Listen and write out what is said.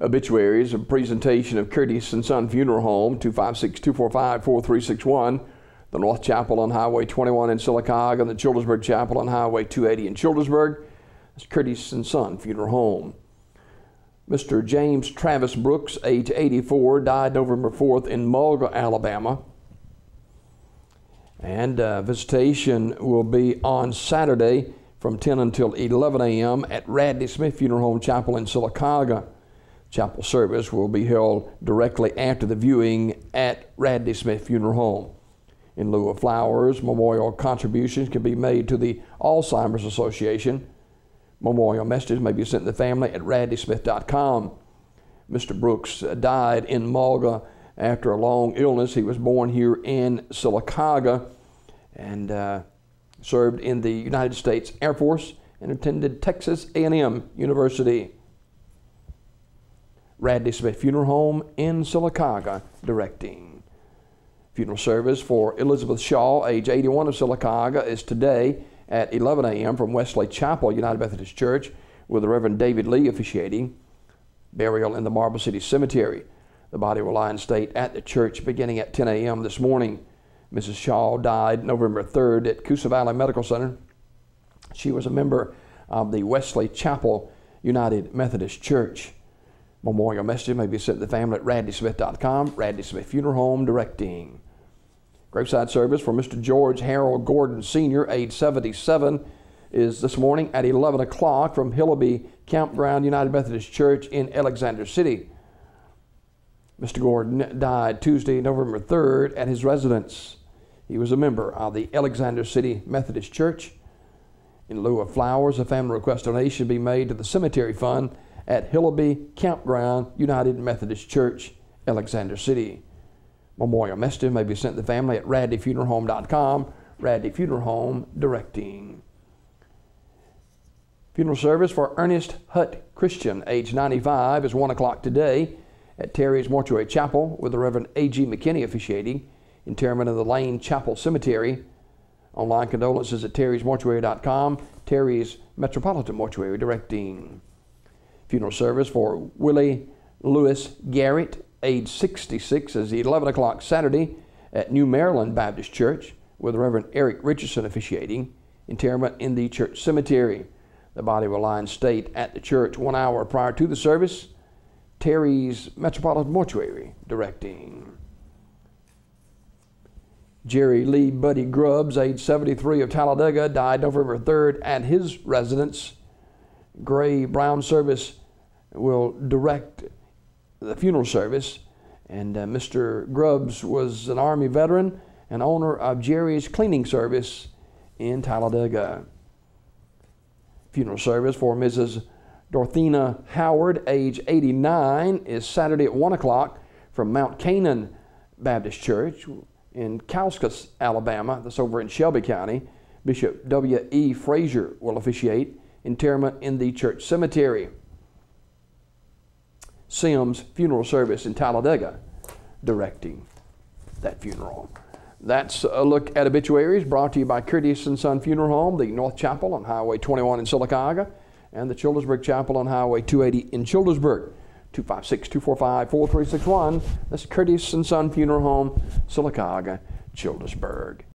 Obituaries, a presentation of Curtis & Son Funeral Home, 256-245-4361, the North Chapel on Highway 21 in Sylacauga, and the Childersburg Chapel on Highway 280 in Childersburg. That's Curtis & Son Funeral Home. Mr. James Travis Brooks, age 84, died November 4th in Mulga, Alabama. And visitation will be on Saturday from 10 until 11 a.m. at Radley Smith Funeral Home Chapel in Sylacauga. Chapel service will be held directly after the viewing at Radley Smith Funeral Home. In lieu of flowers, memorial contributions can be made to the Alzheimer's Association. Memorial messages may be sent to the family at radleysmith.com. Mr. Brooks died in Mulga after a long illness. He was born here in Sylacauga and served in the United States Air Force and attended Texas A&M University. Radley Smith Funeral Home in Sylacauga, directing. Funeral service for Elizabeth Shaw, age 81 of Sylacauga, is today at 11 a.m. from Wesley Chapel, United Methodist Church, with the Reverend David Lee officiating. Burial in the Marble City Cemetery. The body will lie in state at the church beginning at 10 a.m. this morning. Mrs. Shaw died November 3rd at Coosa Valley Medical Center. She was a member of the Wesley Chapel United Methodist Church. Memorial messages may be sent to the family at radleysmith.com. Radley Smith Funeral Home, directing. Graveside service for Mr. George Harold Gordon Sr., age 77, is this morning at 11 o'clock from Hillaby Campground United Methodist Church in Alexander City. Mr. Gordon died Tuesday, November 3rd at his residence. He was a member of the Alexander City Methodist Church. In lieu of flowers, a family request donation be made to the cemetery fund at Hillaby Campground United Methodist Church, Alexander City. Memorial messages may be sent to the family at radleyfuneralhome.com. Radley Funeral Home, directing. Funeral service for Ernest Hutt Christian, age 95, is 1 o'clock today at Terry's Mortuary Chapel, with the Reverend A.G. McKinney officiating. Interment in the Lane Chapel Cemetery. Online condolences at terrysmortuary.com. Terry's Metropolitan Mortuary, directing. Funeral service for Willie Lewis Garrett, age 66, is 11 o'clock Saturday at New Maryland Baptist Church, with Reverend Eric Richardson officiating. Interment in the church cemetery. The body will lie in state at the church 1 hour prior to the service. Terry's Metropolitan Mortuary, directing. Jerry Lee Buddy Grubbs, age 73 of Talladega, died November 3rd at his residence. Gray Brown service will direct the funeral service, and Mr. Grubbs was an Army veteran and owner of Jerry's Cleaning Service in Talladega. Funeral service for Mrs. Dorthina Howard, age 89, is Saturday at 1 o'clock from Mount Canaan Baptist Church in Kauskas, Alabama. That's over in Shelby County. Bishop W.E. Frazier will officiate. Interment in the church cemetery. Sims Funeral Service in Talladega, directing that funeral. That's a look at obituaries brought to you by Curtis & Son Funeral Home, the North Chapel on Highway 21 in Sylacauga, and the Childersburg Chapel on Highway 280 in Childersburg. 256-245-4361. That's Curtis & Son Funeral Home, Sylacauga, Childersburg.